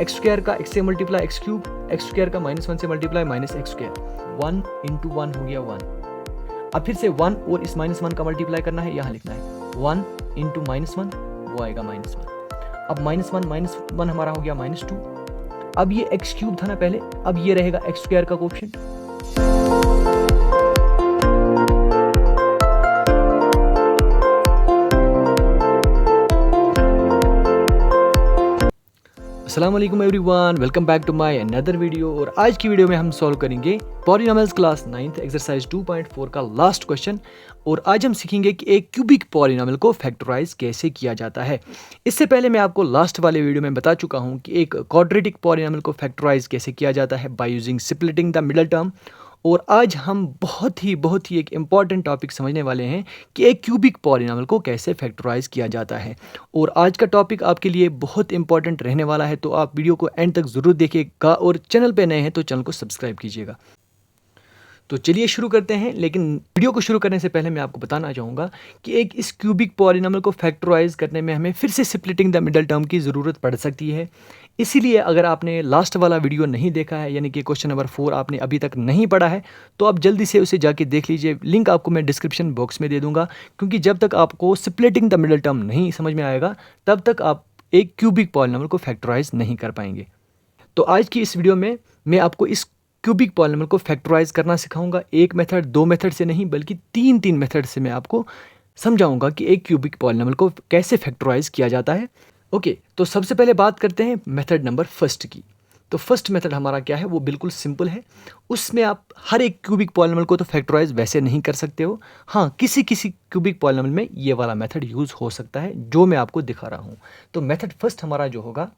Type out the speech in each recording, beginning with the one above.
X square का x से multiply x cube, x square का -1 से multiply minus x square, 1 into 1 हो गया 1। अब फिर से 1 और इस -1 का मल्टीप्लाई करना है, यहाँ लिखना है 1 इंटू -1 वो आएगा -1। अब -1 हमारा हो गया -2। अब ये एक्स क्यूब था ना पहले, अब ये रहेगा एक्स स्क्वायर का कोएफिशिएंट। अस्सलाम वालेकुम everyone, welcome back to my another video. और आज की वीडियो में हम सॉल्व करेंगे पॉलिनोमियल्स क्लास 9th एक्सरसाइज 2.4 का लास्ट क्वेश्चन। और आज हम सीखेंगे कि एक क्यूबिक पॉलिनोमियल को फैक्टराइज कैसे किया जाता है। इससे पहले मैं आपको लास्ट वाले वीडियो में बता चुका हूं कि एक क्वाड्रेटिक पॉलिनोमियल को फैक्टराइज कैसे किया जाता है by using splitting the middle term. और आज हम बहुत ही एक इम्पॉर्टेंट टॉपिक समझने वाले हैं कि एक क्यूबिक पॉलिनोमियल को कैसे फैक्टराइज किया जाता है। और आज का टॉपिक आपके लिए बहुत इंपॉर्टेंट रहने वाला है, तो आप वीडियो को एंड तक ज़रूर देखिएगा और चैनल पे नए हैं तो चैनल को सब्सक्राइब कीजिएगा। तो चलिए शुरू करते हैं। लेकिन वीडियो को शुरू करने से पहले मैं आपको बताना चाहूँगा कि एक इस क्यूबिक पॉलिनोमियल को फैक्टराइज करने में हमें फिर से स्प्लिटिंग द मिडिल टर्म की ज़रूरत पड़ सकती है। इसीलिए अगर आपने लास्ट वाला वीडियो नहीं देखा है, यानी कि क्वेश्चन नंबर 4 आपने अभी तक नहीं पढ़ा है, तो आप जल्दी से उसे जाके देख लीजिए। लिंक आपको मैं डिस्क्रिप्शन बॉक्स में दे दूँगा, क्योंकि जब तक आपको स्प्लिटिंग द मिडिल टर्म नहीं समझ में आएगा तब तक आप एक क्यूबिक पॉलिनोमियल को फैक्टराइज नहीं कर पाएंगे। तो आज की इस वीडियो में मैं आपको इस क्यूबिक पॉलिनोमियल को फैक्टराइज करना सिखाऊंगा। एक मेथड, दो मेथड से नहीं, बल्कि तीन मेथड से मैं आपको समझाऊंगा कि एक क्यूबिक पॉलिनोमियल को कैसे फैक्टराइज किया जाता है। ओके, तो सबसे पहले बात करते हैं मेथड नंबर फर्स्ट की। तो फर्स्ट मेथड हमारा क्या है, वो बिल्कुल सिंपल है। उसमें आप हर एक क्यूबिक पॉलिनोमियल को तो फैक्टराइज वैसे नहीं कर सकते हो। हाँ, किसी क्यूबिक पॉलिनोमियल में ये वाला मेथड यूज़ हो सकता है जो मैं आपको दिखा रहा हूँ। तो मेथड फर्स्ट हमारा जो होगा,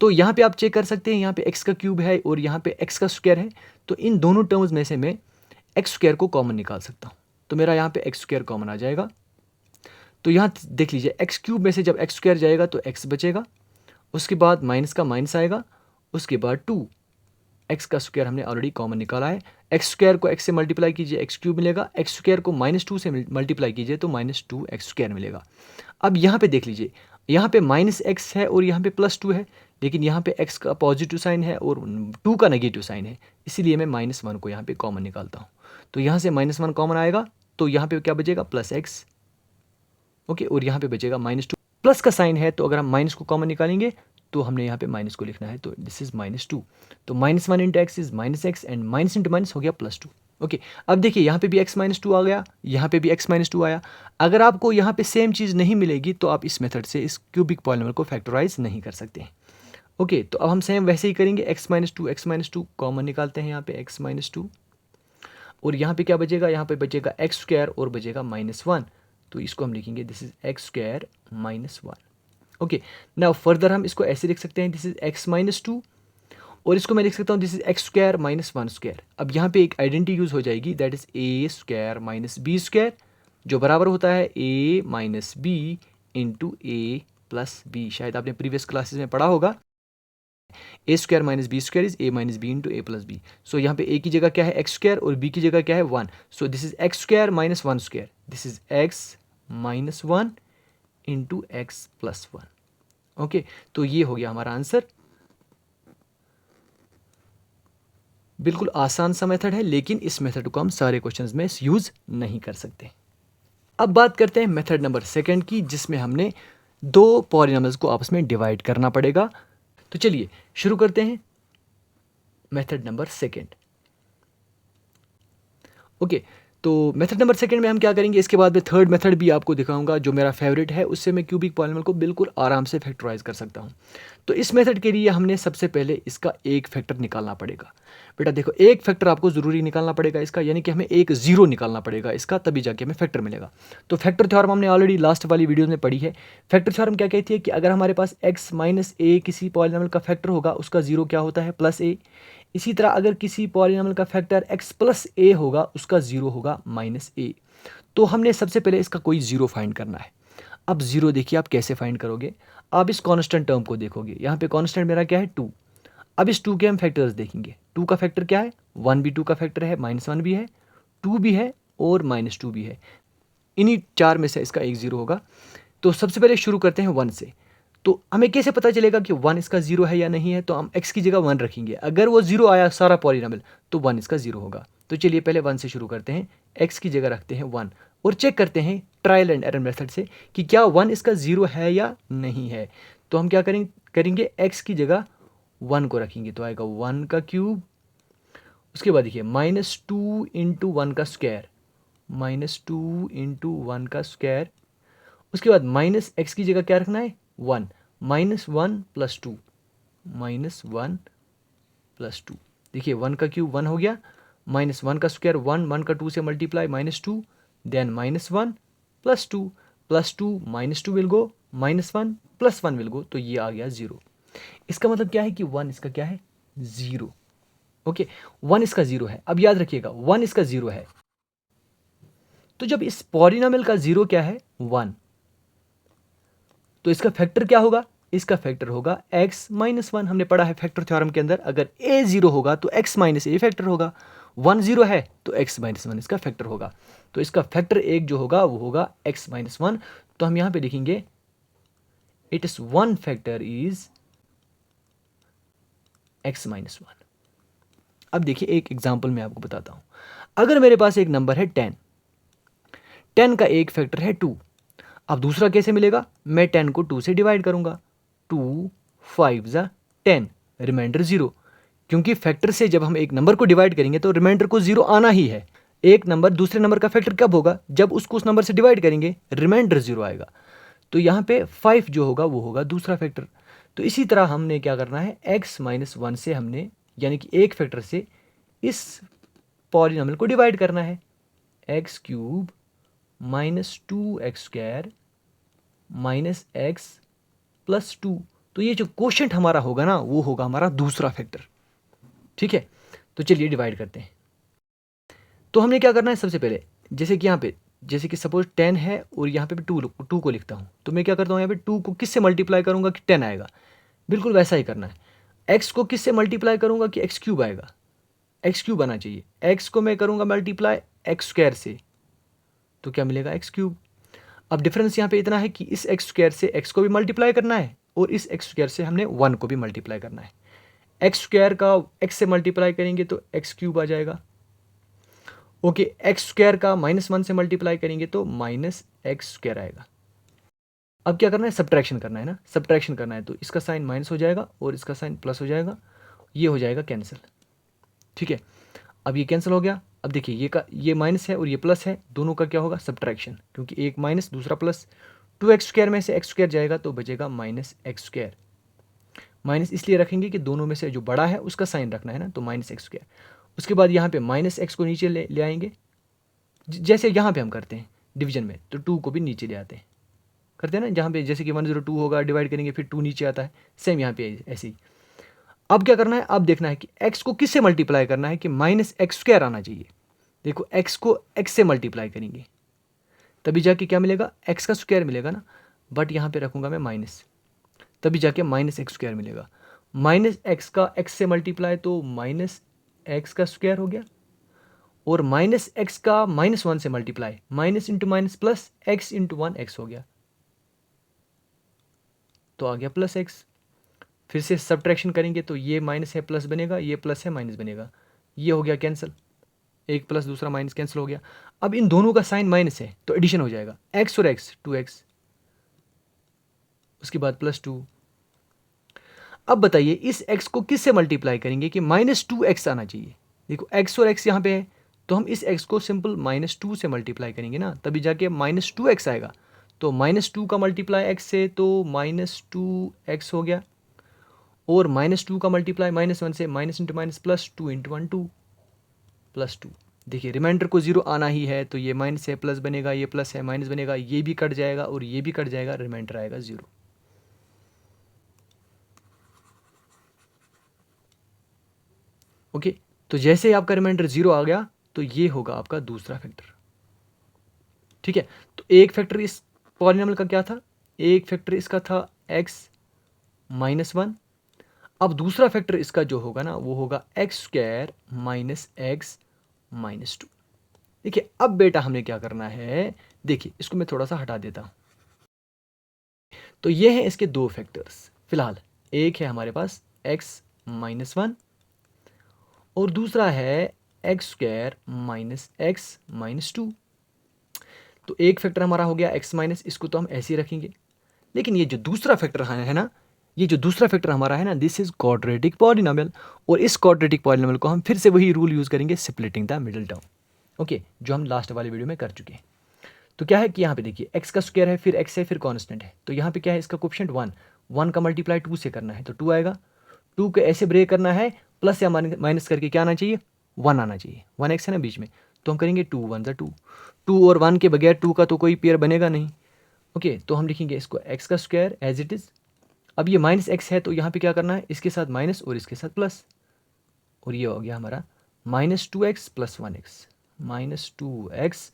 तो यहाँ पे आप चेक कर सकते हैं, यहाँ पे x का क्यूब है और यहाँ पे x का स्क्वायर है। तो इन दोनों टर्म्स में से मैं x स्क्वायर को कॉमन निकाल सकता हूँ। तो मेरा यहाँ पे x स्क्वायर कॉमन आ जाएगा। तो यहाँ देख लीजिए, x क्यूब में से जब x स्क्वायर जाएगा तो x बचेगा, उसके बाद माइनस का माइनस आएगा, उसके बाद 2 x का स्क्वायर हमने ऑलरेडी कॉमन निकाला है। x स्क्वायर को x से मल्टीप्लाई कीजिए, x क्यूब मिलेगा। x स्क्वायर को -2 से मल्टीप्लाई कीजिए तो -2 x स्क्वायर मिलेगा। अब यहाँ पे देख लीजिए, यहाँ पे -x है और यहाँ पे +2 है, लेकिन यहाँ पे x का पॉजिटिव साइन है और 2 का नेगेटिव साइन है, इसीलिए मैं -1 को यहाँ पे कॉमन निकालता हूँ। तो यहाँ से -1 कॉमन आएगा, तो यहाँ पे क्या बचेगा, +x। ओके, और यहाँ पे बचेगा -2। प्लस का साइन है, तो अगर हम माइनस को कॉमन निकालेंगे तो हमने यहाँ पे माइनस को लिखना है, तो दिस इज -2। तो -1 into x is -x and minus into minus हो गया +2। ओके, अब देखिए यहाँ पे भी x-2 आ गया, यहाँ पे भी x-2 आया। अगर आपको यहाँ पे सेम चीज़ नहीं मिलेगी तो आप इस मेथड से इस क्यूबिक पॉलिनोमियल को फैक्टराइज नहीं कर सकते हैं। ओके, तो अब हम सेम वैसे ही करेंगे, x-2 कॉमन निकालते हैं यहाँ पे x-2, और यहाँ पे क्या बचेगा, यहाँ पे बचेगा एक्स स्क्वायर और बचेगा -1। तो इसको हम लिखेंगे this is x square -1। Okay, now further हम इसको ऐसे लिख सकते हैं, दिस इज x-2, और इसको मैं लिख सकता हूँ this is x square -1 square. अब यहाँ पे एक आइडेंटिटी यूज़ हो जाएगी, that is a square -b square, जो बराबर होता है a - b into a plus b। शायद आपने प्रीवियस क्लासेस में पढ़ा होगा, a square -b square is a - b into a plus b। सो यहाँ पे a की जगह क्या है एक्स स्क्वायर और b की जगह क्या है 1। So this is x square -1 square, this is x -1 into x plus 1। Okay, तो ये हो गया हमारा आंसर। बिल्कुल आसान सा मेथड है, लेकिन इस मेथड को हम सारे क्वेश्चंस में यूज़ नहीं कर सकते। अब बात करते हैं मेथड नंबर सेकंड की, जिसमें हमने दो पॉलिनोमियल्स को आपस में डिवाइड करना पड़ेगा। तो चलिए शुरू करते हैं मेथड नंबर सेकंड। ओके, तो मेथड नंबर सेकंड में हम क्या करेंगे, इसके बाद में थर्ड मेथड भी आपको दिखाऊंगा जो मेरा फेवरेट है, उससे मैं क्यूबिक पॉलिनोमियल को बिल्कुल आराम से फैक्टराइज कर सकता हूं। तो इस मेथड के लिए हमने सबसे पहले इसका एक फैक्टर निकालना पड़ेगा। बेटा देखो, एक फैक्टर आपको ज़रूरी निकालना पड़ेगा इसका, यानी कि हमें एक ज़ीरो निकालना पड़ेगा इसका, तभी जाके हमें फैक्टर मिलेगा। तो फैक्टर थ्योरम हमने ऑलरेडी लास्ट वाली वीडियो में पढ़ी है। फैक्टर थ्योरम क्या कहती है कि अगर हमारे पास x - a किसी पॉलिनोमियल का फैक्टर होगा, उसका ज़ीरो क्या होता है, +a। इसी तरह अगर किसी पॉलिनोमियल का फैक्टर x + a होगा, उसका ज़ीरो होगा -a। तो हमने सबसे पहले इसका कोई ज़ीरो फाइंड करना है। अब ज़ीरो देखिए आप कैसे फाइंड करोगे, आप इस कांस्टेंट टर्म को देखोगे। यहाँ पे कांस्टेंट मेरा क्या है, 2। अब इस 2 के हम फैक्टर्स देखेंगे। 2 का फैक्टर क्या है, 1 भी 2 का फैक्टर है, -1 भी है, 2 भी है और -2 भी है। इन्हीं चार में से इसका एक ज़ीरो होगा। तो सबसे पहले शुरू करते हैं 1 से। तो हमें कैसे पता चलेगा कि 1 इसका 0 है या नहीं है? तो हम x की जगह 1 रखेंगे। अगर वो 0 आया सारा पॉलिनॉमियल तो 1 इसका 0 होगा। तो चलिए पहले 1 से शुरू करते हैं, x की जगह रखते हैं 1 और चेक करते हैं ट्रायल एंड एरर मेथड से कि क्या 1 इसका 0 है या नहीं है। तो हम क्या करेंगे x की जगह 1 को रखेंगे तो आएगा 1 का क्यूब। उसके बाद देखिए -2 इंटू 1 का स्क्वायर, -2 इंटू 1 का स्क्वायर। उसके बाद माइनस एक्स की जगह क्या रखना है 1, -1 + 2, -1 + 2। देखिए 1 का क्यूब 1 हो गया, -1 का स्क्वायर 1, 1 का 2 से multiply -2, then -1 + 2 + 2 -2 will go, -1 + 1 will go, तो ये आ गया 0। इसका मतलब क्या है कि 1 इसका क्या है 0। ओके 1 इसका 0 है। अब याद रखिएगा 1 इसका 0 है, तो जब इस पॉलिनॉमियल का 0 क्या है 1, तो इसका फैक्टर क्या होगा? इसका फैक्टर होगा x - 1। हमने पढ़ा है फैक्टर थ्योरम के अंदर, अगर a 0 होगा तो x - a फैक्टर होगा, 1 0 है तो x - 1 इसका फैक्टर होगा। तो इसका फैक्टर एक जो होगा वो होगा x - 1। तो हम यहां पे लिखेंगे it is 1 factor is x - 1। अब देखिए एक एग्जाम्पल मैं आपको बताता हूं। अगर मेरे पास एक नंबर है 10, 10 का एक फैक्टर है 2। अब दूसरा कैसे मिलेगा? मैं 10 को 2 से डिवाइड करूंगा, 2 5 ज़ा 10, रिमाइंडर 0। क्योंकि फैक्टर से जब हम एक नंबर को डिवाइड करेंगे तो रिमाइंडर को 0 आना ही है। एक नंबर दूसरे नंबर का फैक्टर कब होगा? जब उसको उस नंबर से डिवाइड करेंगे, रिमाइंडर 0 आएगा। तो यहाँ पे 5 जो होगा वो होगा दूसरा फैक्टर। तो इसी तरह हमने क्या करना है, x - 1 से हमने यानी कि एक फैक्टर से इस पॉलिनॉमियल को डिवाइड करना है, x³ -2x² -x + 2। तो ये जो क्वोशंट हमारा होगा ना वो होगा हमारा दूसरा फैक्टर। ठीक है, तो चलिए डिवाइड करते हैं। तो हमने क्या करना है, सबसे पहले जैसे कि यहाँ पे जैसे कि सपोज 10 है और यहाँ पे भी 2 को लिखता हूँ, तो मैं क्या करता हूँ यहाँ पे 2 को किससे मल्टीप्लाई करूँगा कि 10 आएगा। बिल्कुल वैसा ही करना है। x को किससे मल्टीप्लाई करूँगा कि x³ आएगा, x³ आना चाहिए। x को मैं करूँगा मल्टीप्लाई x² से, तो क्या मिलेगा x³। अब डिफरेंस यहाँ पे इतना है कि इस x² से x को भी मल्टीप्लाई करना है और इस x² से हमने 1 को भी मल्टीप्लाई करना है। x² का x से मल्टीप्लाई करेंगे तो x³ आ जाएगा। ओके, x² का -1 से मल्टीप्लाई करेंगे तो -x² आएगा। अब क्या करना है, सब्ट्रैक्शन करना है ना, सब्ट्रैक्शन करना है तो इसका साइन माइनस हो जाएगा और इसका साइन प्लस हो जाएगा, ये हो जाएगा कैंसिल। ठीक है, अब ये कैंसिल हो गया। अब देखिए ये माइनस है और ये प्लस है, दोनों का क्या होगा सब्ट्रैक्शन, क्योंकि एक माइनस दूसरा प्लस। 2x² में से x² जाएगा तो बचेगा -x²। माइनस इसलिए रखेंगे कि दोनों में से जो बड़ा है उसका साइन रखना है ना, तो -x²। उसके बाद यहाँ पे -x को नीचे ले आएंगे, जैसे यहाँ पे हम करते हैं डिवीजन में, तो 2 को भी नीचे ले आते हैं, करते हैं ना, जहाँ पे जैसे कि 102 होगा डिवाइड करेंगे फिर 2 नीचे आता है, सेम यहाँ पे ऐसे ही। अब क्या करना है, अब देखना है कि x को किससे मल्टीप्लाई करना है कि -x² आना चाहिए। देखो x को x से मल्टीप्लाई करेंगे तभी जाके क्या मिलेगा, x का स्क्वायर मिलेगा ना, बट यहाँ पे रखूँगा मैं माइनस, तभी जाके -x² मिलेगा। -x का x से मल्टीप्लाई तो -x का स्क्वायर हो गया, और -x का -1 से multiply minus into minus plus x into 1 x हो गया, तो आ गया +x। फिर से सब्ट्रैक्शन करेंगे तो ये माइनस है प्लस बनेगा, ये प्लस है माइनस बनेगा, ये हो गया कैंसिल, एक प्लस दूसरा माइनस कैंसिल हो गया। अब इन दोनों का साइन माइनस है तो एडिशन हो जाएगा, x और x 2x, उसके बाद +2। अब बताइए इस x को किससे मल्टीप्लाई करेंगे कि -2x आना चाहिए। देखो x और x यहाँ पे है तो हम इस x को सिंपल -2 से मल्टीप्लाई करेंगे ना, तभी जाके -2x आएगा। तो -2 का मल्टीप्लाई x से तो -2x हो गया, और -2 का मल्टीप्लाई -1 से minus into minus plus 2 into 1 2 +2। देखिए रिमाइंडर को 0 आना ही है तो ये माइनस है प्लस बनेगा, ये प्लस है माइनस बनेगा, ये भी कट जाएगा और ये भी कट जाएगा, रिमाइंडर आएगा 0। ओके, तो जैसे ही आपका रिमाइंडर 0 आ गया तो ये होगा आपका दूसरा फैक्टर। ठीक है, तो एक फैक्टर इस पॉलिनॉमियल का क्या था, एक फैक्टर इसका था x - 1। अब दूसरा फैक्टर इसका जो होगा ना वो होगा x² - x - 2। देखिए अब बेटा हमने क्या करना है, देखिए इसको मैं थोड़ा सा हटा देता हूँ। तो ये हैं इसके दो फैक्टर्स फिलहाल। एक है हमारे पास x माइनस वन और दूसरा है x square minus x minus two. तो एक फैक्टर हमारा हो गया x माइनस, इसको तो हम ऐसे ही रखेंगे। लेकिन ये जो दूसरा फैक्टर है ना, ये जो दूसरा फैक्टर हमारा है ना, दिस इज क्वाड्रेटिक पॉलिनोमियल। और इस क्वाड्रेटिक पॉलिनोमियल को हम फिर से वही रूल यूज़ करेंगे, splitting the middle term. Okay, जो हम लास्ट वाले वीडियो में कर चुके हैं। तो क्या है कि यहाँ पे देखिए x का स्क्वायर है, फिर x है, फिर कांस्टेंट है। तो यहाँ पे क्या है, इसका कोएफिशिएंट 1, 1 का मल्टीप्लाई 2 से करना है तो 2 आएगा। 2 को ऐसे ब्रेक करना है, प्लस या माइनस करके क्या आना चाहिए, 1 आना चाहिए। 1x है ना बीच में, तो हम करेंगे 2 1 2, 2 और 1 के बगैर 2 का तो कोई पेयर बनेगा नहीं। ओके, तो हम लिखेंगे इसको x का स्क्वायर एज इट इज़। अब ये माइनस एक्स है तो यहाँ पे क्या करना है, इसके साथ माइनस और इसके साथ प्लस, और ये हो गया हमारा minus 2x plus 1x। Minus 2x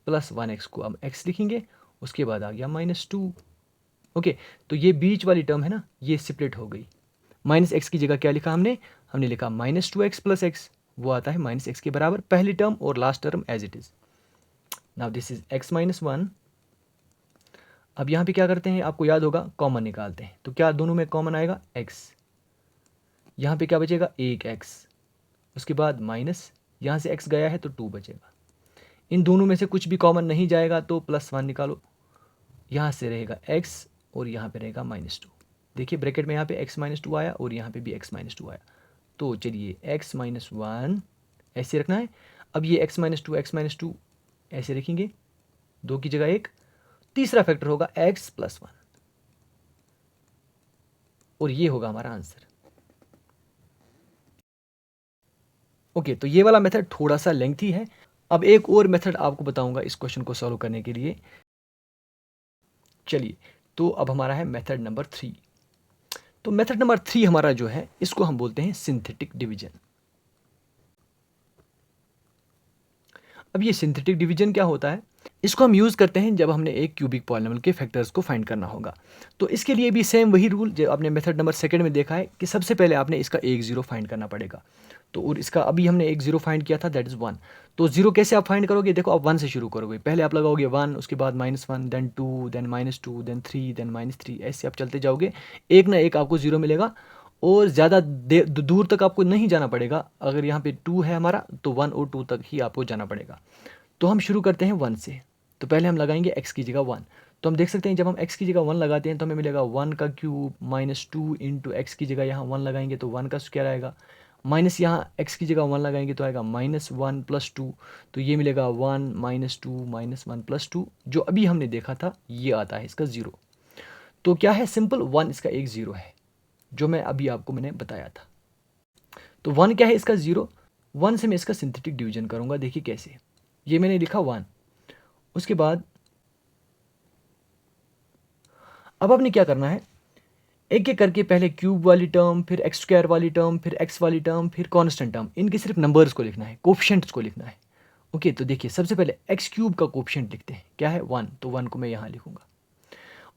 plus 1x को हम x लिखेंगे, उसके बाद आ गया माइनस 2। ओके, तो ये बीच वाली टर्म है ना, ये स्प्लिट हो गई। माइनस एक्स की जगह क्या लिखा हमने लिखा माइनस 2x प्लस एक्स, वो आता है माइनस एक्स के बराबर, पहली टर्म और last term as it is. Now this is x minus 1। अब यहाँ पे क्या करते हैं, आपको याद होगा, कॉमन निकालते हैं। तो क्या दोनों में कॉमन आएगा, x। यहाँ पे क्या बचेगा, एक x, उसके बाद माइनस, यहाँ से x गया है तो 2 बचेगा। इन दोनों में से कुछ भी कॉमन नहीं जाएगा तो प्लस 1 निकालो, यहाँ से रहेगा x और यहाँ पे रहेगा माइनस 2। देखिए ब्रैकेट में यहाँ पे x माइनस 2 आया और यहाँ पे भी x माइनस 2 आया। तो चलिए x माइनस 1 ऐसे रखना है। अब ये x माइनस 2 ऐसे रखेंगे, 2 की जगह 1। तीसरा फैक्टर होगा x प्लस 1 और ये होगा हमारा आंसर। ओके, तो ये वाला मेथड थोड़ा सा लेंथी है। अब एक और मेथड आपको बताऊंगा इस क्वेश्चन को सॉल्व करने के लिए। चलिए, तो अब हमारा है मेथड नंबर 3। तो मेथड नंबर 3 हमारा जो है, इसको हम बोलते हैं सिंथेटिक डिवीजन। अब ये सिंथेटिक डिवीजन क्या होता है, इसको हम यूज़ करते हैं जब हमने एक क्यूबिक पॉलिनोमियल के फैक्टर्स को फाइंड करना होगा। तो इसके लिए भी सेम वही रूल जो आपने मेथड नंबर 2 में देखा है कि सबसे पहले आपने इसका एक ज़ीरो फाइंड करना पड़ेगा। तो और इसका अभी हमने एक ज़ीरो फाइंड किया था, दैट इज़ 1। तो ज़ीरो कैसे आप फाइंड करोगे, देखो आप 1 से शुरू करोगे। पहले आप लगाओगे 1, उसके बाद -1, देन 2, देन -2, देन 3, देन -3, ऐसे आप चलते जाओगे। एक ना एक आपको ज़ीरो मिलेगा और ज़्यादा दूर तक आपको नहीं जाना पड़ेगा। अगर यहाँ पे 2 है हमारा तो 1 और 2 तक ही आपको जाना पड़ेगा। तो हम शुरू करते हैं 1 से। तो पहले हम लगाएंगे x की जगह 1। तो हम देख सकते हैं जब हम x की जगह 1 लगाते हैं तो हमें मिलेगा 1 का क्यूब माइनस 2 इंटू एक्स की जगह यहाँ 1 लगाएंगे तो 1 का स्क्वायर आएगा, माइनस यहाँ x की जगह 1 लगाएंगे तो आएगा -1 प्लस 2। तो ये मिलेगा 1 -2 -1 प्लस 2, जो अभी हमने देखा था ये आता है इसका 0। तो क्या है, सिंपल 1 इसका एक 0 है, जो मैं अभी आपको मैंने बताया था। तो 1 क्या है इसका 0। 1 से मैं इसका सिंथेटिक डिवीजन करूँगा, देखिए कैसे। ये मैंने लिखा 1, उसके बाद अब आपने क्या करना है, एक एक करके पहले क्यूब वाली टर्म, फिर एक्स स्क्वायर वाली टर्म, फिर एक्स वाली टर्म, फिर कांस्टेंट टर्म, इनके सिर्फ नंबर्स को लिखना है, कोफिशिएंट्स को लिखना है। ओके, तो देखिए सबसे पहले एक्स क्यूब का कोफिशिएंट लिखते हैं, क्या है 1, तो 1 को मैं यहाँ लिखूंगा।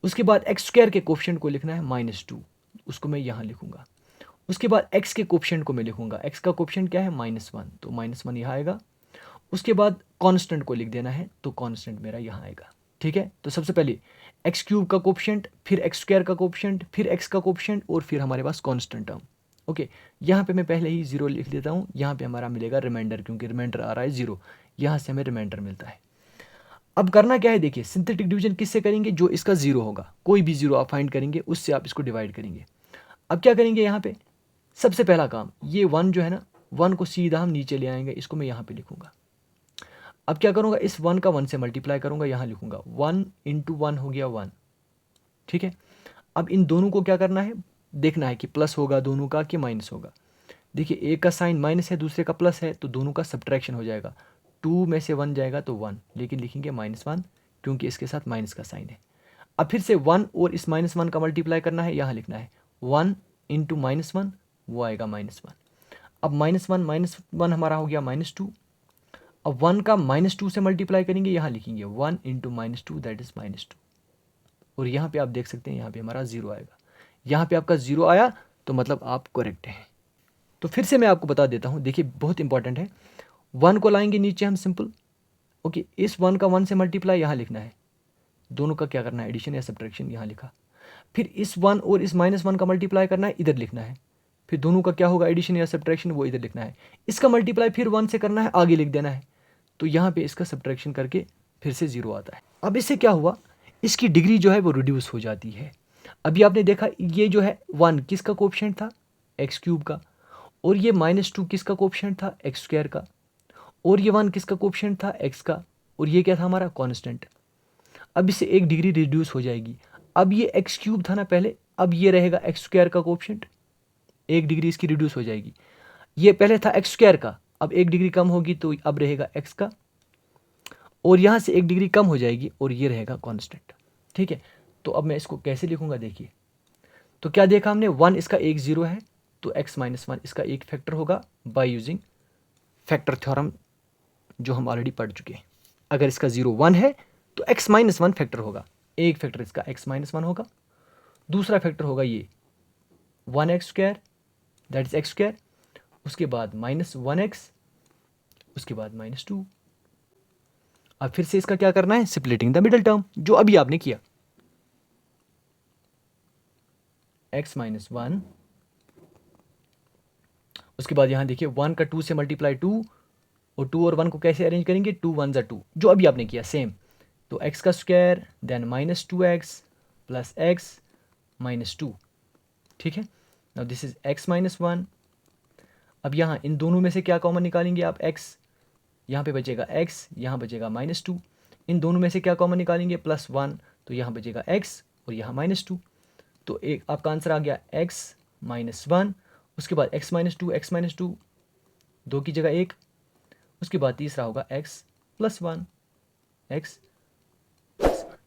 उसके बाद एक्स स्क्वायर के कोफिशिएंट को लिखना है -2, उसको मैं यहाँ लिखूंगा। उसके बाद एक्स के कोफिशिएंट को मैं लिखूंगा, एक्स का कोफिशिएंट क्या है -1, तो -1 यहाँ आएगा। उसके बाद कांस्टेंट को लिख देना है, तो कांस्टेंट मेरा यहाँ आएगा। ठीक है, तो सबसे पहले एक्स क्यूब का कोफिशिएंट, फिर एक्स स्क्वायर का कोफिशिएंट, फिर एक्स का कोफिशिएंट और फिर हमारे पास कांस्टेंट टर्म। ओके, यहाँ पे मैं पहले ही 0 लिख देता हूँ। यहाँ पे हमारा मिलेगा रिमाइंडर, क्योंकि रिमाइंडर आ रहा है 0, यहाँ से हमें रिमाइंडर मिलता है। अब करना क्या है, देखिए सिंथेटिक डिवीजन किससे करेंगे, जो इसका 0 होगा, कोई भी 0 आप फाइंड करेंगे उससे आप इसको डिवाइड करेंगे। अब क्या करेंगे, यहाँ पे सबसे पहला काम, ये 1 जो है ना, 1 को सीधा हम नीचे ले आएंगे, इसको मैं यहाँ पे लिखूंगा। अब क्या करूँगा, इस 1 का 1 से मल्टीप्लाई करूँगा, यहाँ लिखूँगा 1 इंटू 1 हो गया 1। ठीक है, अब इन दोनों को क्या करना है, देखना है कि प्लस होगा दोनों का कि माइनस होगा। देखिए एक का साइन माइनस है, दूसरे का प्लस है, तो दोनों का सब्ट्रैक्शन हो जाएगा। 2 में से 1 जाएगा तो 1, लेकिन लिखेंगे -1 क्योंकि इसके साथ माइनस का साइन है। अब फिर से 1 और इस -1 का मल्टीप्लाई करना है, यहाँ लिखना है 1 इंटू -1, वो आएगा -1। अब -1 हमारा हो गया -2। अब 1 का -2 से मल्टीप्लाई करेंगे, यहाँ लिखेंगे 1 इंटू -2, दैट इज -2। और यहाँ पे आप देख सकते हैं यहाँ पे हमारा 0 आएगा। यहाँ पे आपका 0 आया तो मतलब आप करेक्ट हैं। तो फिर से मैं आपको बता देता हूँ, देखिए बहुत इंपॉर्टेंट है। 1 को लाएंगे नीचे हम सिंपल। ओके, इस 1 का 1 से मल्टीप्लाई यहाँ लिखना है, दोनों का क्या करना है, एडिशन या सब्ट्रैक्शन, यहाँ लिखा। फिर इस 1 और इस -1 का मल्टीप्लाई करना है, इधर लिखना है। फिर दोनों का क्या होगा, एडिशन या सब्ट्रैक्शन, वो इधर लिखना है। इसका मल्टीप्लाई फिर 1 से करना है, आगे लिख देना है। तो यहाँ पे इसका सब्ट्रैक्शन करके फिर से 0 आता है। अब इससे क्या हुआ, इसकी डिग्री जो है वो रिड्यूस हो जाती है। अभी आपने देखा ये जो है 1 किसका कोएफिशिएंट था, x³ का, और ये -2 किसका कोएफिशिएंट था, x² का, और ये 1 किसका कोएफिशिएंट था, x का, और ये क्या था हमारा कांस्टेंट। अब इससे एक डिग्री रिड्यूस हो जाएगी। अब ये x³ था ना पहले, अब ये रहेगा x² का कोएफिशिएंट, एक डिग्री इसकी रिड्यूस हो जाएगी। ये पहले था x² का, अब एक डिग्री कम होगी तो अब रहेगा x का, और यहाँ से एक डिग्री कम हो जाएगी और ये रहेगा कांस्टेंट। ठीक है, तो अब मैं इसको कैसे लिखूंगा, देखिए। तो क्या देखा हमने, 1 इसका एक 0 है, तो x - 1 इसका एक फैक्टर होगा बाय यूजिंग फैक्टर थ्योरम, जो हम ऑलरेडी पढ़ चुके हैं। अगर इसका 0 1 है तो x - 1 फैक्टर होगा, एक फैक्टर इसका x - 1 होगा, दूसरा फैक्टर होगा ये 1x², दैट इज x², उसके बाद -1x, उसके बाद -2। अब फिर से इसका क्या करना है, स्प्लिटिंग द मिडिल टर्म, जो अभी आपने किया। x - 1, उसके बाद यहां देखिए 1 का 2 से मल्टीप्लाई 2, और 2 और 1 को कैसे अरेंज करेंगे, 2 1 ज़ा 2, जो अभी आपने किया सेम। तो x का square, then -2x plus x -2। ठीक है, नाउ दिस इज x - 1। अब यहाँ इन दोनों में से क्या कॉमन निकालेंगे आप, x, यहाँ पे बचेगा x, यहाँ बचेगा -2। इन दोनों में से क्या कॉमन निकालेंगे, +1, तो यहाँ बचेगा x और यहाँ -2। तो एक आपका आंसर आ गया x - 1, उसके बाद x - 2, 2 की जगह 1, उसके बाद तीसरा होगा x + 1, x + 1।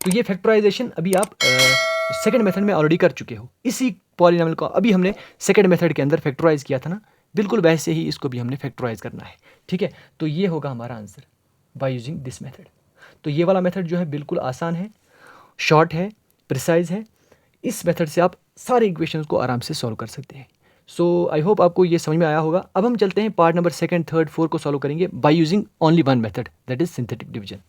तो ये फैक्टराइजेशन अभी आप सेकंड मेथड में ऑलरेडी कर चुके हो। इसी पॉलिनॉमियल को अभी हमने सेकंड मेथड के अंदर फैक्टराइज किया था ना, बिल्कुल वैसे ही इसको भी हमने फैक्टराइज करना है। ठीक है, तो ये होगा हमारा answer by using this method. तो ये वाला मेथड जो है बिल्कुल आसान है, शॉर्ट है, प्रिसाइज है। इस मेथड से आप सारे इक्वेशंस को आराम से सॉल्व कर सकते हैं। सो आई होप आपको ये समझ में आया होगा। अब हम चलते हैं पार्ट नंबर 2, 3, 4 को सॉल्व करेंगे by using only one method, that is synthetic division.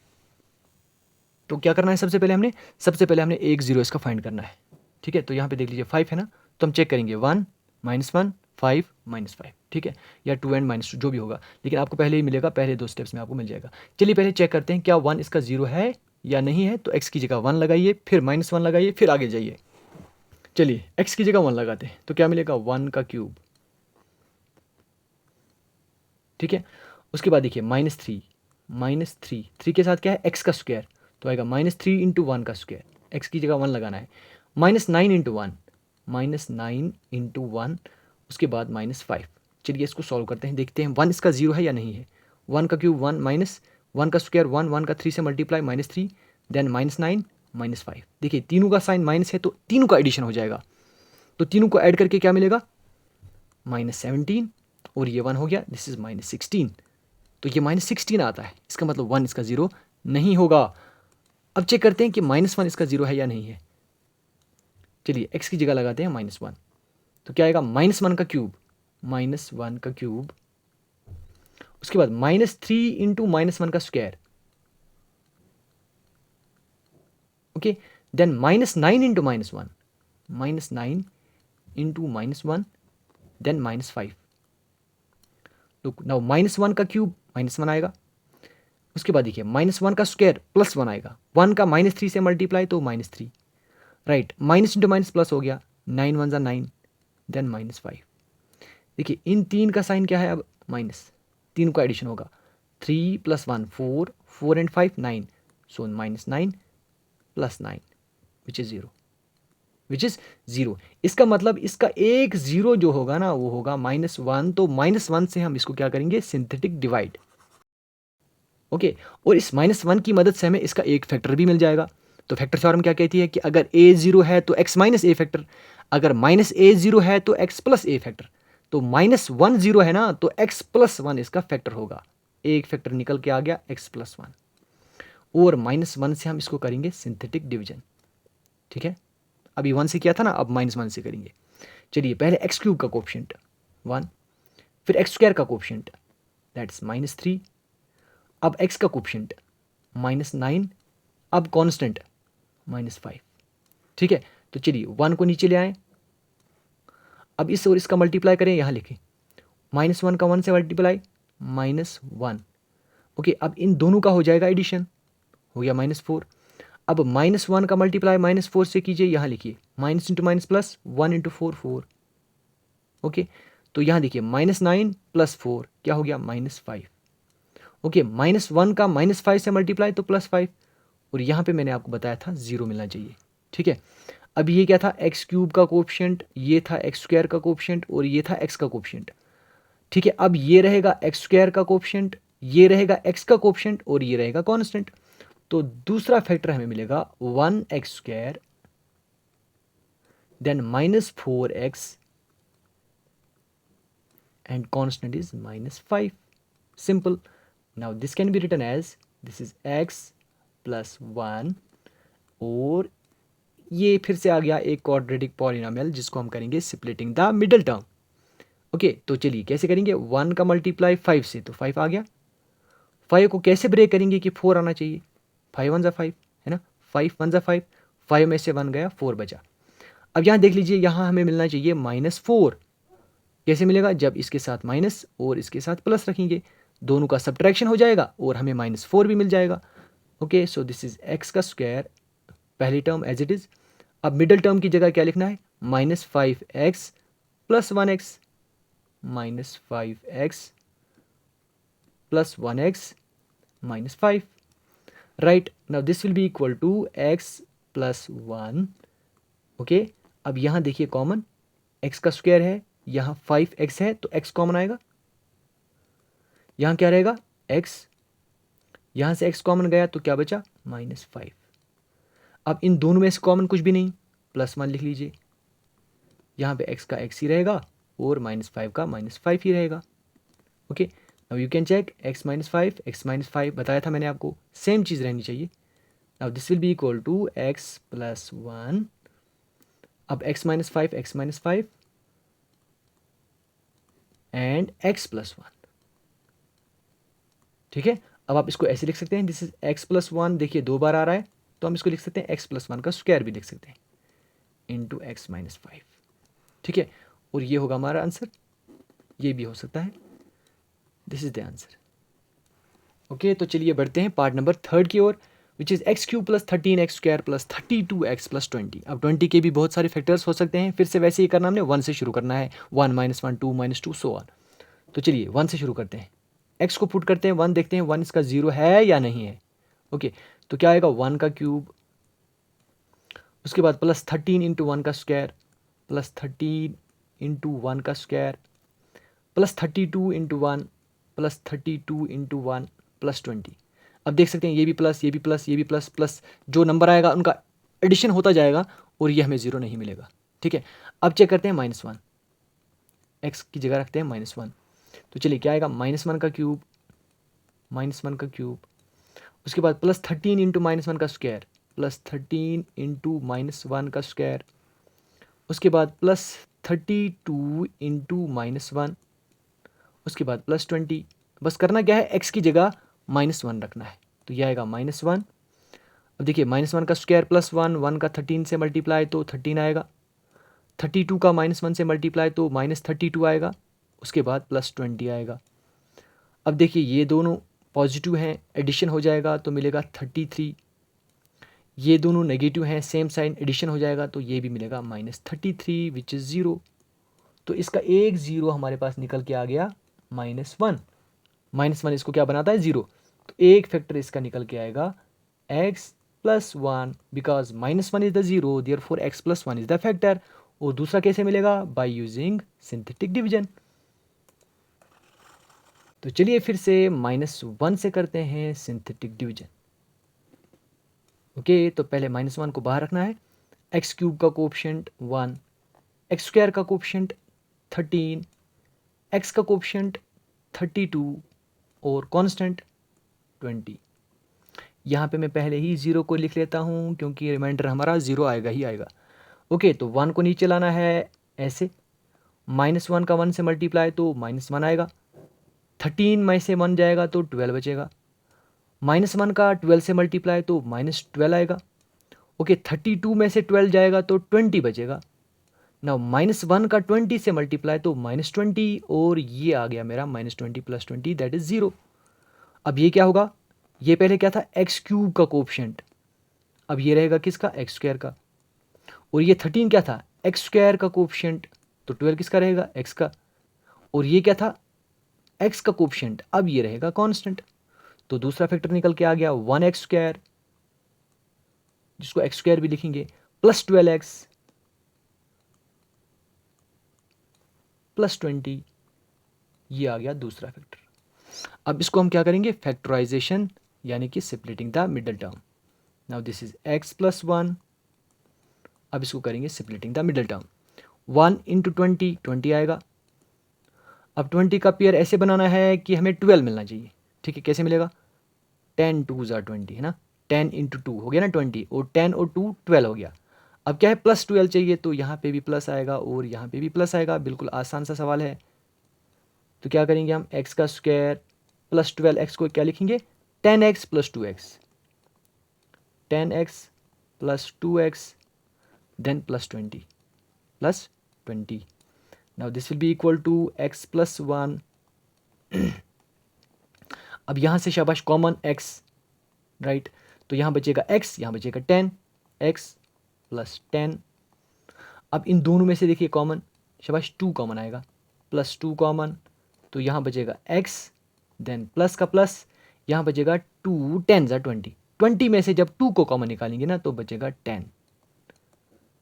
तो क्या करना है, सबसे पहले हमने एक 0 इसका फाइंड करना है। ठीक है, तो यहाँ पे देख लीजिए 5 है ना, तो हम चेक करेंगे 1 - 1 5 -5। ठीक है, या 2 एंड -2 जो भी होगा, लेकिन आपको पहले ही मिलेगा, पहले 2 स्टेप्स में आपको मिल जाएगा। चलिए पहले चेक करते हैं क्या 1 इसका 0 है या नहीं है। तो x की जगह 1 लगाइए, फिर -1 लगाइए, फिर आगे जाइए। चलिए x की जगह 1 लगाते हैं, तो क्या मिलेगा, 1 का क्यूब। ठीक है, उसके बाद देखिए -3 3 के साथ क्या है, x का स्क्वायर, तो आएगा -3 × 1 का स्क्वायर, x की जगह 1 लगाना है। -9 × 1 -9 × 1, उसके बाद -5। चलिए इसको सॉल्व करते हैं, देखते हैं 1 इसका 0 है या नहीं है। 1 का क्यूब 1, -1 का स्क्वायर 1, 1 का 3 से मल्टीप्लाई -3, देन -9 -5। देखिए तीनों का साइन माइनस है, तो तीनों का एडिशन हो जाएगा। तो तीनों को ऐड करके क्या मिलेगा, -17, और ये 1 हो गया, दिस इज -16। तो ये -16 आता है, इसका मतलब 1 इसका 0 नहीं होगा। अब चेक करते हैं कि -1 इसका 0 है या नहीं है। चलिए x की जगह लगाते हैं -1, तो क्या आएगा, -1 का क्यूब, -1 का क्यूब, उसके बाद -3 × -1 का square, okay, then -9 × -1, -9 × -1, then -5। Look now -1 का क्यूब -1 आएगा, उसके बाद देखिए -1 का स्क्वायर +1 आएगा, 1 का -3 से मल्टीप्लाई तो -3, right, minus into minus plus हो गया, 9 1 ज़ा 9, देन -5। देखिए इन तीन का साइन क्या है, अब माइनस, तीन का एडिशन होगा, 3 + 1 4, 4 एंड 5 9, सो -9 + 9 विच इज 0। इसका मतलब इसका एक 0 जो होगा ना वो होगा -1, तो -1 से हम इसको क्या करेंगे, सिंथेटिक डिवाइड। ओके, और इस -1 की मदद से हमें इसका एक फैक्टर भी मिल जाएगा। तो फैक्टर थ्योरम क्या कहती है कि अगर a 0 है तो x - a फैक्टर, अगर -a 0 है तो x + a फैक्टर। तो -1 0 है ना, तो x + 1 इसका फैक्टर होगा, एक फैक्टर निकल के आ गया x + 1, और -1 से हम इसको करेंगे सिंथेटिक डिवीजन। ठीक है, अभी 1 से किया था ना, अब -1 से करेंगे। चलिए पहले x³ का कोएफिशिएंट 1, फिर x² का कोएफिशिएंट दैट्स -3, अब x का कोएफिशिएंट -9, अब कांस्टेंट -5, ठीक है, तो चलिए 1 को नीचे ले आएँ। अब इस और इसका मल्टीप्लाई करें, यहाँ लिखें -1 का 1 से मल्टीप्लाई -1। ओके, अब इन दोनों का हो जाएगा एडिशन, हो गया -4। अब -1 का मल्टीप्लाई -4 से कीजिए, यहाँ लिखिए minus into minus plus, 1 into 4 4। Okay, तो यहाँ देखिए -9 + 4 क्या हो गया -5। ओके, -1 का -5 से मल्टीप्लाई तो +5, और यहाँ पे मैंने आपको बताया था 0 मिलना चाहिए। ठीक है, अब ये क्या था, x³ का कोफिशिएंट, ये था x² का कोफिशिएंट, और ये था x का कोफिशिएंट। ठीक है, अब ये रहेगा x² का कोफिशिएंट, ये रहेगा x का कोफिशिएंट, और ये रहेगा कांस्टेंट। तो दूसरा फैक्टर हमें मिलेगा 1x² then -4x and constant is -5. Simple. Now this can be written as this is x plus 1, और ये फिर से आ गया एक क्वाड्रेटिक पॉलिनोमियल जिसको हम करेंगे splitting the middle term. Okay, तो चलिए कैसे करेंगे, 1 का मल्टीप्लाई 5 से तो 5 आ गया। 5 को कैसे ब्रेक करेंगे कि 4 आना चाहिए, 5 1 5 है ना, 5 1 5, 5 में से 1 गया, 4 बचा। अब यहाँ देख लीजिए, यहाँ हमें मिलना चाहिए -4। कैसे मिलेगा, जब इसके साथ माइनस और इसके साथ प्लस रखेंगे, दोनों का सब्ट्रैक्शन हो जाएगा और हमें -4 भी मिल जाएगा। Okay, so this is x का स्क्वायर, पहली टर्म एज इट इज। अब मिडल टर्म की जगह क्या लिखना है, -5x + 1x, -5x + 1x -5। Right, now this will be equal to x + 1। Okay, अब यहाँ देखिए कॉमन x का स्क्वायर है, यहाँ 5x है तो x कॉमन आएगा, यहाँ क्या रहेगा x, यहाँ से x कॉमन गया तो क्या बचा -5। अब इन दोनों में से कॉमन कुछ भी नहीं, +1 लिख लीजिए, यहाँ पे x का x ही रहेगा और -5 का -5 ही रहेगा। Okay, now you can check x - 5 बताया था मैंने आपको, सेम चीज़ रहनी चाहिए। Now this will be equal to x + 1। अब x - 5 एंड x + 1। ठीक है, अब आप इसको ऐसे लिख सकते हैं, दिस इज x + 1, देखिए 2 बार आ रहा है तो हम इसको लिख सकते हैं x + 1 का स्क्वायर भी लिख सकते हैं, इंटू x - 5। ठीक है, और ये होगा हमारा आंसर, ये भी हो सकता है, this is the answer. Okay, तो चलिए बढ़ते हैं पार्ट नंबर 3 की ओर, which is x³ + 13x² + 32x + 20। अब 20 के भी बहुत सारे फैक्टर्स हो सकते हैं, फिर से वैसे ही करना, हमने 1 से शुरू करना है, 1 -1 2 -2 सो ऑन। तो चलिए 1 से शुरू करते हैं, x को पुट करते हैं 1, देखते हैं 1 इसका 0 है या नहीं है। ओके, तो क्या आएगा 1 का क्यूब, उसके बाद +13 × 1 का स्क्वायर, +13 × 1 का स्क्वायर, +32 × 1, +32 × 1 +20। अब देख सकते हैं ये भी प्लस, ये भी प्लस, ये भी प्लस, प्लस जो नंबर आएगा उनका एडिशन होता जाएगा और ये हमें 0 नहीं मिलेगा। ठीक है, अब चेक करते हैं -1, x की जगह रखते हैं -1। तो चलिए क्या आएगा, -1 का क्यूब, -1 का क्यूब, उसके बाद +13 × -1 का स्क्वायर, +13 × -1 का स्क्वायर, उसके बाद +32 × -1, उसके बाद +20। बस करना क्या है, x की जगह -1 रखना है, तो यह आएगा -1। अब देखिए -1 का स्क्वायर +1, 1 का 13 से मल्टीप्लाई तो 13 आएगा, 32 का -1 से मल्टीप्लाई तो -32 आएगा, उसके बाद +20 आएगा। अब देखिए ये दोनों पॉजिटिव हैं, एडिशन हो जाएगा तो मिलेगा 33, ये दोनों नेगेटिव हैं, सेम साइन, एडिशन हो जाएगा तो ये भी मिलेगा -33 विच इज़ 0। तो इसका एक 0 हमारे पास निकल के आ गया -1। -1 इसको क्या बनाता है, 0, तो एक फैक्टर इसका निकल के आएगा x + 1, because -1 is the 0, therefore x + 1 is the factor. और दूसरा कैसे मिलेगा, बाय यूजिंग सिंथेटिक डिवीजन। तो चलिए फिर से -1 से करते हैं सिंथेटिक डिवीजन। ओके, तो पहले -1 को बाहर रखना है, x³ का कोफिशिएंट 1, x² का कोफिशिएंट 13, x का कोफिशिएंट 32 और कांस्टेंट 20। यहाँ पे मैं पहले ही 0 को लिख लेता हूँ क्योंकि रिमाइंडर हमारा 0 आएगा ही आएगा। ओके, तो 1 को नीचे लाना है ऐसे, -1 का 1 से मल्टीप्लाई तो -1 आएगा, 13 में से 1 जाएगा तो 12 बचेगा, -1 का 12 से मल्टीप्लाई तो -12 आएगा, ओके 32 में से 12 जाएगा तो 20 बचेगा। ना -1 का 20 से मल्टीप्लाई तो -20, और ये आ गया मेरा -20 + 20 दैट इज 0। अब ये क्या होगा, ये पहले क्या था x³ का कोफिशिएंट, अब ये रहेगा किसका x² का, और ये 13 क्या था x² का कोफिशिएंट, तो 12 किसका रहेगा x का, और ये क्या था x का कोफिशिएंट, अब ये रहेगा कांस्टेंट। तो दूसरा फैक्टर निकल के आ गया 1x², जिसको x² भी लिखेंगे, प्लस 12x प्लस 20, ये आ गया दूसरा फैक्टर। अब इसको हम क्या करेंगे फैक्टराइजेशन, यानी कि splitting the middle term. Now this is x + 1, अब इसको करेंगे स्प्लिटिंग द मिडल टर्म। 1 × 20 20 आएगा। अब 20 का पेयर ऐसे बनाना है कि हमें 12 मिलना चाहिए, ठीक है, कैसे मिलेगा 10 2 = 20 है ना, 10 × 2 हो गया ना 20, और 10 और 2 12 हो गया। अब क्या है प्लस 12 चाहिए, तो यहाँ पे भी प्लस आएगा और यहाँ पे भी प्लस आएगा, बिल्कुल आसान सा सवाल है। तो क्या करेंगे हम x² + 12x को क्या लिखेंगे 10x + 2x, 10x + 2x then +20 +20। now this will be equal to x + 1। अब यहाँ से शाबाश कॉमन x, राइट, तो यहाँ बचेगा x, यहाँ बचेगा 10, x + 10। अब इन दोनों में से देखिए कॉमन, शाबाश 2 कॉमन आएगा, +2 कॉमन, तो यहाँ बचेगा x देन प्लस का प्लस, यहाँ बचेगा 2 10 = 20, 20 में से जब 2 को कॉमन निकालेंगे ना तो बचेगा 10।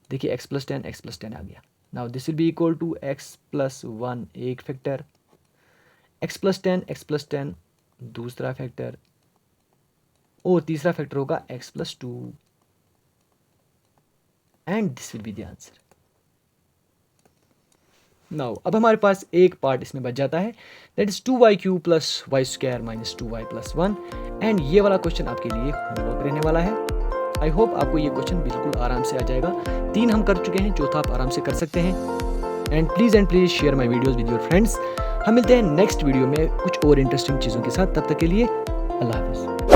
देखिए x + 10 x + 10 आ गया। Now this will be equal to x + 1 एक फैक्टर, x + 10 x + 10 दूसरा फैक्टर, और तीसरा फैक्टर होगा x + 2, and this will be the answer. Now अब हमारे पास एक पार्ट इसमें बच जाता है, that is 2y³ + y² - 2y + 1, and ये वाला क्वेश्चन आपके लिए होमवर्क रहने वाला है। आई होप आपको ये क्वेश्चन बिल्कुल आराम से आ जाएगा। 3 हम कर चुके हैं, चौथा आप आराम से कर सकते हैं। And please share my videos with your friends. हम मिलते हैं नेक्स्ट वीडियो में कुछ और इंटरेस्टिंग चीज़ों के साथ, तब तक के लिए अल्लाह हाफ़िज़।